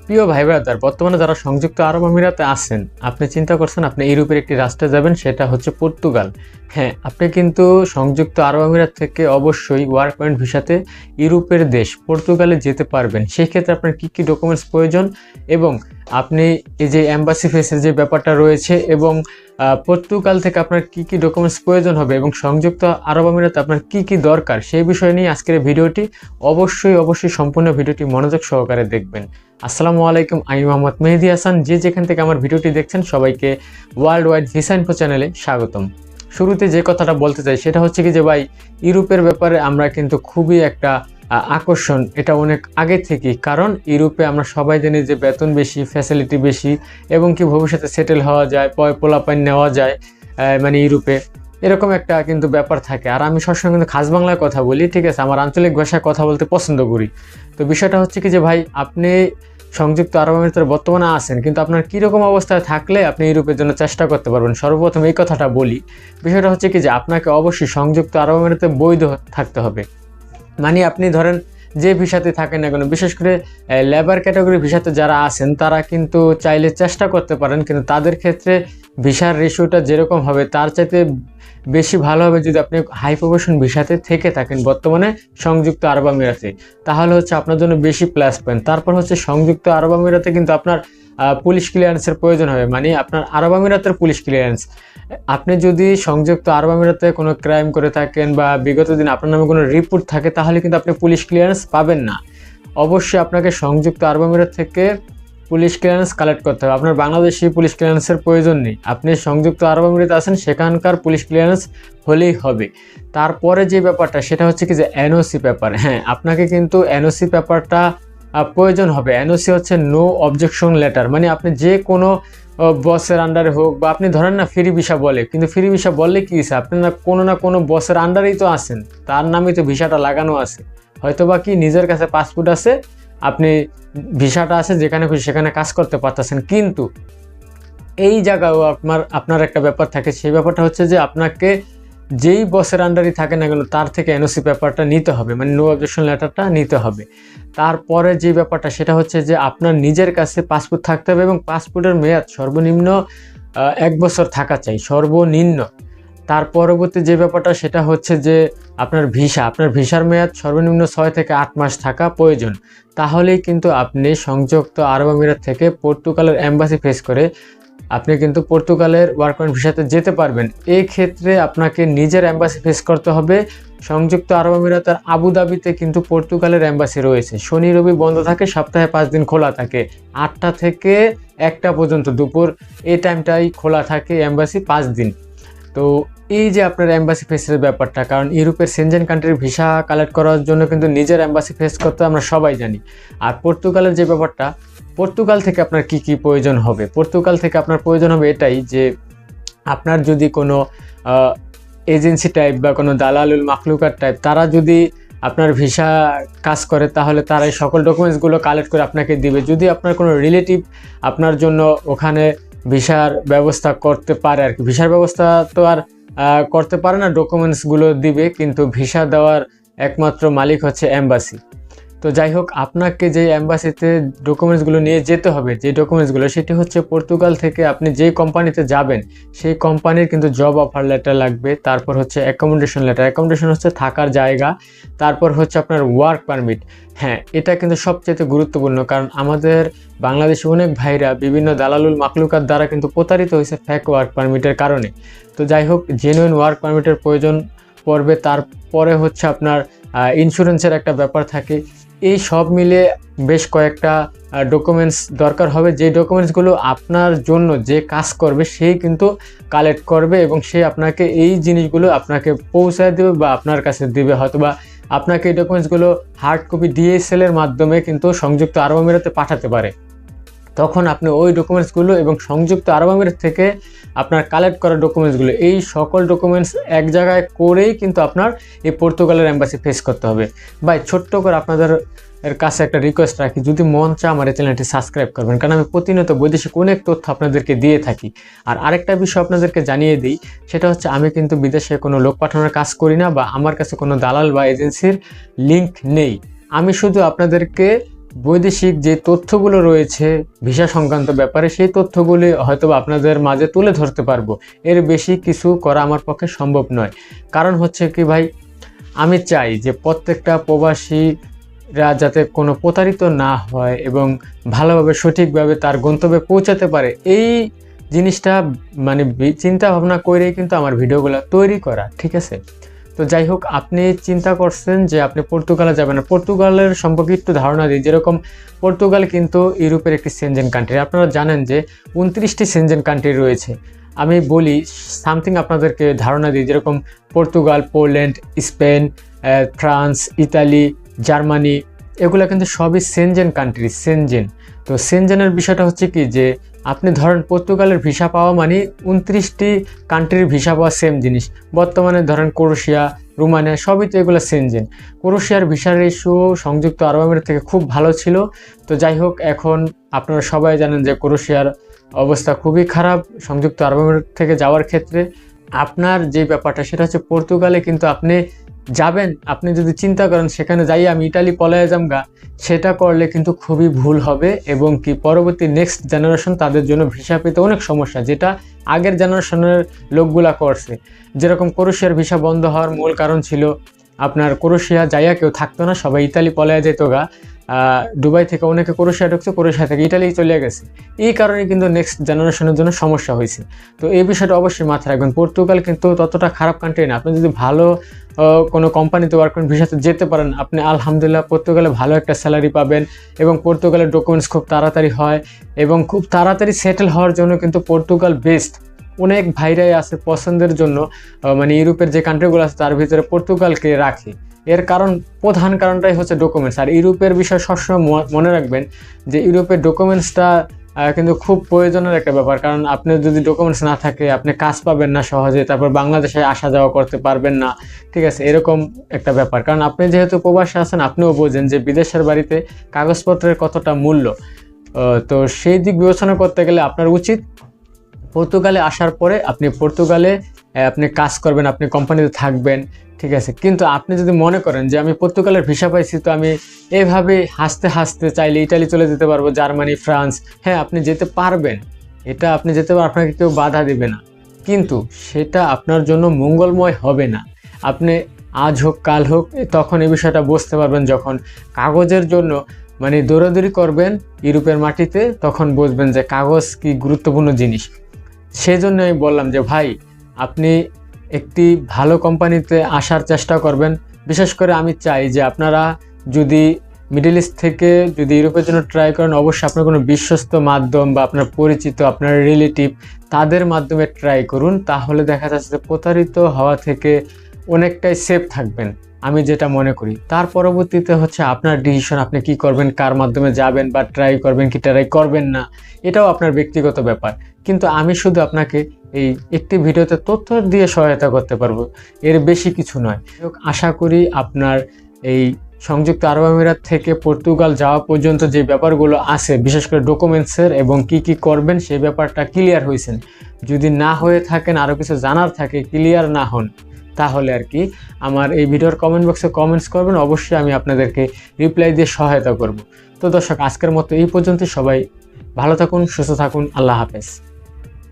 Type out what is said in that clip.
প্রিয় ভাই ব্রাদার, বর্তমানে যারা সংযুক্ত আরব আমিরাতে আছেন, আপনি চিন্তা করছেন আপনি ইউরোপের একটি রাষ্ট্রে যাবেন, সেটা হচ্ছে পর্তুগাল। হ্যাঁ, আপনি কিন্তু সংযুক্ত আরব আমিরাত থেকে অবশ্যই ওয়ার্ক পয়েন্ট ভিসাতে ইউরোপের দেশ পর্তুগালে যেতে পারবেন। সেই ক্ষেত্রে আপনার কী কী ডকুমেন্টস প্রয়োজন এবং আপনি এই যে এম্বাসি ফেসের যে ব্যাপারটা রয়েছে এবং পর্তুগাল থেকে আপনার কী কী ডকুমেন্টস প্রয়োজন হবে এবং সংযুক্ত আরব আমিরাতে আপনার কী কী দরকার, সেই বিষয় নিয়ে আজকের ভিডিওটি অবশ্যই সম্পূর্ণ ভিডিওটি মনোযোগ সহকারে দেখবেন। আসসালামু আলাইকুম, আমি মোহাম্মদ মেহেদি হাসান। যে যেখান থেকে আমার ভিডিওটি দেখছেন সবাইকে ওয়ার্ল্ড ওয়াইড ভিসা ইনফো চ্যানেলে স্বাগতম। শুরুতে যে কথাটা বলতে চাই সেটা হচ্ছে কি যে ভাই, ইউরোপের ব্যাপারে আমরা কিন্তু খুবই একটা আকর্ষণ, এটা অনেক আগে থেকেই। কারণ ইউরোপে আমরা সবাই জানি যে বেতন বেশি, ফ্যাসিলিটি বেশি এবং কি ভবিষ্যতে সেটেল হওয়া যায়, পোলাপাইন নেওয়া যায় মানে ইউরোপে, এরকম একটা কিন্তু ব্যাপার থাকে। আর আমি সবসময় কিন্তু খাস বাংলায় কথা বলি, ঠিক আছে, আমার আঞ্চলিক ভাষায় কথা বলতে পছন্দ করি। তো বিষয়টা হচ্ছে কি যে ভাই, আপনি সংযুক্ত আরব আমিরাতের বর্তমানে আছেন, কিন্তু আপনার কীরকম অবস্থায় থাকলে আপনি ইউরোপের জন্য চেষ্টা করতে পারবেন। সর্বপ্রথম এই কথাটা বলি, বিষয়টা হচ্ছে কি যে আপনাকে অবশ্যই সংযুক্ত আরব আমিরাতে বৈধ থাকতে হবে। মানে আপনি ধরেন যে ভিসাতে থাকেন না কেন, বিশেষ করে লেবার ক্যাটাগরি ভিসাতে যারা আছেন তারা কিন্তু চাইলে চেষ্টা করতে পারেন, কিন্তু তাদের ক্ষেত্রে ভিসার রেশিওটা যেরকম হবে তার চাইতে বেশি ভালো হবে যদি আপনি হাই প্রফেশন ভিসাতে থেকে থাকেন বর্তমানে সংযুক্ত আরব আমিরাতে, তাহলে হচ্ছে আপনার জন্য বেশি প্লাস পয়েন্ট। তারপর হচ্ছে সংযুক্ত আরব আমিরাতে কিন্তু আপনার পুলিশ ক্লিয়ারেন্সের প্রয়োজন হবে, মানে আপনার আরব আমিরাতের পুলিশ ক্লিয়ারেন্স। আপনি যদি সংযুক্ত আরব আমিরাতে কোনো ক্রাইম করে থাকেন বা বিগত দিন আপনার নামে কোনো রিপোর্ট থাকে, তাহলে কিন্তু আপনি পুলিশ ক্লিয়ারেন্স পাবেন না। অবশ্যই আপনাকে সংযুক্ত আরব আমিরাত থেকে পুলিশ ক্লিয়ারেন্স কালেক্ট করতে হবে। আপনার বাংলাদেশি পুলিশ ক্লিয়ারেন্সের প্রয়োজন নেই, আপনি সংযুক্ত আরব আমিরাতে আছেন সেখানকার পুলিশ ক্লিয়ারেন্স হলেই হবে। তারপরে যে ব্যাপারটা সেটা হচ্ছে কি যে এনওসি পেপার। হ্যাঁ, আপনাকে কিন্তু এনওসি পেপারটা প্রয়োজন হবে। এনওসি হচ্ছে নো অবজেকশন লেটার, মানে আপনি যে কোনো বসের আন্ডারে হোক বা আপনি ধরেন না ফ্রি ভিসা বলে, কিন্তু ফ্রি ভিসা বললে কী আছে, আপনি না কোনো বসের আন্ডারেই তো আছেন, তার নামেই তো ভিসাটা লাগানো আছে। হয়তো বা কি নিজের কাছে পাসপোর্ট আছে, আপনি ভিসাটা আছে যেখানে খুশি সেখানে কাজ করতে পারতেছেন, কিন্তু এই জায়গায়ও আপনার একটা ব্যাপার থাকে। সেই ব্যাপারটা হচ্ছে যে আপনাকে যেই বসের আন্ডারই থাকে না কেন তার থেকে এনওসি পেপারটা নিতে হবে, মানে নো অবজেকশন লেটারটা নিতে হবে। তারপরে যে ব্যাপারটা সেটা হচ্ছে যে আপনার নিজের কাছে পাসপোর্ট থাকতে হবে এবং পাসপোর্টের মেয়াদ সর্বনিম্ন 1 বছর থাকা চাই সর্বনিম্ন। তার পরবর্তী যে ব্যাপারটা সেটা হচ্ছে যে আপনার ভিসার মেয়াদ সর্বনিম্ন 6 থেকে 8 মাস থাকা প্রয়োজন। তাহলেই কিন্তু আপনি সংযুক্ত আরব আমিরাত থেকে পর্তুগালের এম্বাসি ফেস করে আপনি কিন্তু পর্তুগালের ওয়ার্ক পয়েন্ট ভিসাতে যেতে পারবেন। এই ক্ষেত্রে আপনাকে নিজের এম্বাসি ফেস করতে হবে। সংযুক্ত আরব আমিরাতের আবুধাবিতে কিন্তু পর্তুগালের এম্বাসি রয়েছে, শনি রবি বন্ধ থাকে, সপ্তাহে 5 দিন খোলা থাকে, 8টা থেকে 1টা পর্যন্ত দুপুর, এই টাইমটাই খোলা থাকে এম্বাসি 5 দিন। তো এই যে আপনার এম্বাসি ফেসের ব্যাপারটা, কারণ ইউরোপের সেনজেন কান্ট্রির ভিসা কালেক্ট করার জন্য কিন্তু নিজের এম্বাসি ফেস করতে আমরা সবাই জানি। আর পর্তুগালের যে ব্যাপারটা, পর্তুগাল থেকে আপনার কি কি প্রয়োজন হবে, পর্তুগাল থেকে আপনার প্রয়োজন হবে এটাই যে আপনার যদি কোনো এজেন্সি টাইপ বা কোনো দালালুল মাখলুকাত টাইপ তারা যদি আপনার ভিসা কাজ করে, তাহলে তারা এই সকল ডকুমেন্টসগুলো কালেক্ট করে আপনাকে দিবে। যদি আপনার কোনো রিলেটিভ আপনার জন্য ওখানে ভিসার ব্যবস্থা করতে পারে, আর কি ভিসার ব্যবস্থা তো আর করতে পারে না, ডকুমেন্টসগুলো দিবে, কিন্তু ভিসা দেওয়ার একমাত্র মালিক হচ্ছে এম্বাসি। তো যাই হোক, আপনাকে যে এম্বাসিতে ডকুমেন্টসগুলো নিয়ে যেতে হবে, যে ডকুমেন্টসগুলো সেটি হচ্ছে পর্তুগাল থেকে আপনি যেই কোম্পানিতে যাবেন সেই কোম্পানির কিন্তু জব অফার লেটার লাগবে। তারপর হচ্ছে অ্যাকোমোডেশন লেটার, অ্যাকোমোডেশন হচ্ছে থাকার জায়গা। তারপর হচ্ছে আপনার ওয়ার্ক পারমিট। হ্যাঁ, এটা কিন্তু সবচেয়ে গুরুত্বপূর্ণ, কারণ আমাদের বাংলাদেশে অনেক ভাইরা বিভিন্ন দালালুল মাখলুকাত দ্বারা কিন্তু প্রতারিত হয়েছে ফেক ওয়ার্ক পারমিটের কারণে। তো যাই হোক, জেনুইন ওয়ার্ক পারমিটের প্রয়োজন পড়বে। তারপরে হচ্ছে আপনার ইন্স্যুরেন্সের একটা ব্যাপার থাকে। এই সব মিলে বেশ কয়েকটা ডকুমেন্টস দরকার হবে, যে ডকুমেন্টসগুলো আপনার জন্য যে কাজ করবে সেই কিন্তু কালেক্ট করবে এবং সে আপনাকে এই জিনিসগুলো আপনাকে পৌঁছায় দেবে বা আপনার কাছে দেবে। হয়তোবা আপনাকে এই ডকুমেন্টসগুলো হার্ড কপি ডিএসএল-এর মাধ্যমে কিন্তু সংযুক্ত আরব আমিরাতে পাঠাতে পারে। তখন আপনি ওই ডকুমেন্টসগুলো এবং সংযুক্ত আরব আমিরাত থেকে আপনার কালেক্ট করা ডকুমেন্টসগুলো, এই সকল ডকুমেন্টস এক জায়গায় করেই কিন্তু আপনার এই পর্তুগালের এম্বাসি ফেস করতে হবে। ভাই, ছোট্ট করে আপনাদের কাছে একটা রিকোয়েস্ট রাখি, যদি মন চায় আমার এই চ্যানেলটি সাবস্ক্রাইব করবেন, কারণ আমি প্রতিনিয়ত বৈদেশিক অনেক তথ্য আপনাদেরকে দিয়ে থাকি। আর আরেকটা বিষয় আপনাদেরকে জানিয়ে দিই, সেটা হচ্ছে আমি কিন্তু বিদেশে কোনো লোক পাঠানোর কাজ করি না বা আমার কাছে কোনো দালাল বা এজেন্সির লিঙ্ক নেই। আমি শুধু আপনাদেরকে বৈদেশিক যে তথ্যগুলো রয়েছে ভিসা সংক্রান্ত ব্যাপারে, সেই তথ্যগুলি হয়তো আপনাদের মাঝে তুলে ধরতে পারবো। এর বেশি কিছু করা আমার পক্ষে সম্ভব নয়। কারণ হচ্ছে কি ভাই, আমি চাই যে প্রত্যেকটা প্রবাসীরা যাতে কোনো প্রতারিত না হয় এবং ভালোভাবে সঠিকভাবে তার গন্তব্যে পৌঁছাতে পারে, এই জিনিসটা মানে চিন্তা ভাবনা করেই কিন্তু আমার ভিডিওগুলো তৈরি করা, ঠিক আছে? তো যাই হোক, আপনি চিন্তা করছেন যে আপনি পর্তুগালে যাবেন। পর্তুগালের সম্পর্কে একটু ধারণা দিই। যেরকম পর্তুগাল কিন্তু ইউরোপের একটি সেনজেন কান্ট্রি। আপনারা জানেন যে 29টি সেনজেন কান্ট্রি রয়েছে। আমি বলি সামথিং আপনাদেরকে ধারণা দিই। যেরকম Portugal, Poland, Spain, France, Italy, Germany, এগুলো কিন্তু সবই সেনজেন কান্ট্রি, সেনজেন। তো সেনজেনের বিষয়টা হচ্ছে কি যে আপনি ধরেন পর্তুগালের ভিসা পাওয়া মানে 29টি কান্ট্রির ভিসা পাওয়া সেম জিনিস। বর্তমানে ধরেন ক্রোয়েশিয়া, রোমানিয়া, সবই তো এগুলো সেনজেন। ক্রোয়েশিয়ার ভিসা রেশিও সংযুক্ত আরব আমিরাত থেকে খুব ভালো ছিল। তো যাই হোক, এখন আপনারা সবাই জানেন যে ক্রোয়েশিয়ার অবস্থা খুবই খারাপ সংযুক্ত আরব আমিরাত থেকে যাওয়ার ক্ষেত্রে। আপনার যে ব্যাপারটা সেটা হচ্ছে পর্তুগালে কিন্তু আপনি যাবেন, আপনি যদি চিন্তা করেন সেখানে যাই আমি ইটালি পলায়ে যামগা, সেটা করলে কিন্তু খুবই ভুল হবে এবং কি পরবর্তী নেক্সট জেনারেশন তাদের জন্য ভিসা পেতে অনেক সমস্যা, যেটা আগের জেনারেশনের লোকগুলা করছে। যেরকম ক্রোয়েশিয়ার ভিসা বন্ধ হওয়ার মূল কারণ ছিল আপনার ক্রোয়েশিয়া যাইয়া কেউ থাকতো না, সবাই ইতালি পলায়ে যেত গা। দুবাই থেকে অনেকে ক্রোয়েশিয়া ঢুকছে, ক্রোয়েশিয়া থেকে ইটালি চলে গেছে। এই কারণে কিন্তু নেক্সট জেনারেশনের জন্য সমস্যা হয়েছে। তো এই বিষয়টা অবশ্যই মাথায় রাখবেন। পর্তুগাল কিন্তু ততটা খারাপ কান্ট্রি না। আপনি যদি ভালো কোনো কোম্পানিতে ওয়ার্ক করেন, ভিসাতে যেতে পারেন, আপনি আলহামদুলিল্লাহ পর্তুগালে ভালো একটা স্যালারি পাবেন এবং পর্তুগালের ডকুমেন্টস খুব তাড়াতাড়ি হয় এবং খুব তাড়াতাড়ি সেটেল হওয়ার জন্য কিন্তু পর্তুগাল বেস্ট। অনেক ভাইরাই আছে পছন্দের জন্য, মানে ইউরোপের যে কান্ট্রিগুলো আছে তার ভিতরে পর্তুগালকে রাখে। এর কারণ, প্রধান কারণটাই হচ্ছে ডকুমেন্টস। আর ইউরোপের বিষয় সবসময় মনে রাখবেন যে ইউরোপের ডকুমেন্টসটা কিন্তু খুব প্রয়োজনের একটা ব্যাপার। কারণ আপনি যদি ডকুমেন্টস না থাকে আপনি কাজ পাবেন না সহজে, তারপর বাংলাদেশে আসা যাওয়া করতে পারবেন না, ঠিক আছে? এরকম একটা ব্যাপার। কারণ আপনি যেহেতু প্রবাসে আছেন, আপনিও বোঝেন যে বিদেশের বাড়িতে কাগজপত্রের কতটা মূল্য। তো সেই দিক বিবেচনা করতে গেলে আপনার উচিত পর্তুগালে আসার পরে আপনি পর্তুগালে আপনি কাজ করবেন, আপনি কোম্পানিতে থাকবেন, ঠিক আছে? কিন্তু আপনি যদি মনে করেন যে আমি পর্তুগালের ভিসা পাইছি, তো আমি এইভাবে হাসতে হাসতে চাইলে ইটালি চলে যেতে পারবো, জার্মানি, ফ্রান্স, হ্যাঁ আপনি যেতে পারবেন, এটা আপনি যেতে পারবেন, আপনাকে কেউ বাধা দেবে না। কিন্তু সেটা আপনার জন্য মঙ্গলময় হবে না। আপনি আজ হোক কাল হোক তখন এই বিষয়টা বুঝতে পারবেন, যখন কাগজের জন্য মানে দৌড়াদৌড়ি করবেন ইউরোপের মাটিতে, তখন বুঝবেন যে কাগজ কি গুরুত্বপূর্ণ জিনিস। সেই জন্য আমি বললাম যে ভাই, আপনি একটি ভালো কোম্পানিতে আসার চেষ্টা করবেন। বিশেষ করে আমি চাই যে আপনারা যদি মিডল ইস্ট থেকে যদি ইউরোপের জন্য ট্রাই করেন, অবশ্যই আপনার কোনো বিশ্বস্ত মাধ্যম বা আপনার পরিচিত, আপনার রিলেটিভ, তাদের মাধ্যমে ট্রাই করুন। তাহলে দেখা যাচ্ছে যে প্রতারিত হওয়া থেকে অনেকটাই সেফ থাকবেন, আমি যেটা মনে করি। তার পরবর্তীতে হচ্ছে আপনার ডিসিশন, আপনি কি করবেন, কার মাধ্যমে যাবেন বা ট্রাই করবেন কি ট্রাই করবেন না, এটাও আপনার ব্যক্তিগত ব্যাপার। কিন্তু আমি শুধু আপনাকে এই একটি ভিডিওতে তথ্য দিয়ে সহায়তা করতে পারবো, এর বেশি কিছু নয়। আশা করি আপনার এই সংযুক্ত আরব আমিরাত থেকে পর্তুগাল যাওয়া পর্যন্ত যে ব্যাপারগুলো আছে, বিশেষ করে ডকুমেন্টসের এবং কি কি করবেন, সেই ব্যাপারটা ক্লিয়ার হয়েছেন। যদি না হয়ে থাকেন, আরও কিছু জানার থাকে, ক্লিয়ার না হন, তাহলে আর কি আমার এই ভিডিওর কমেন্ট বক্সে কমেন্টস করবেন, অবশ্যই আমি আপনাদেরকে রিপ্লাই দিয়ে সহায়তা করব। তো দর্শক, আজকের মতো এই পর্যন্ত। সবাই ভালো থাকুন, সুস্থ থাকুন, আল্লাহ হাফেজ।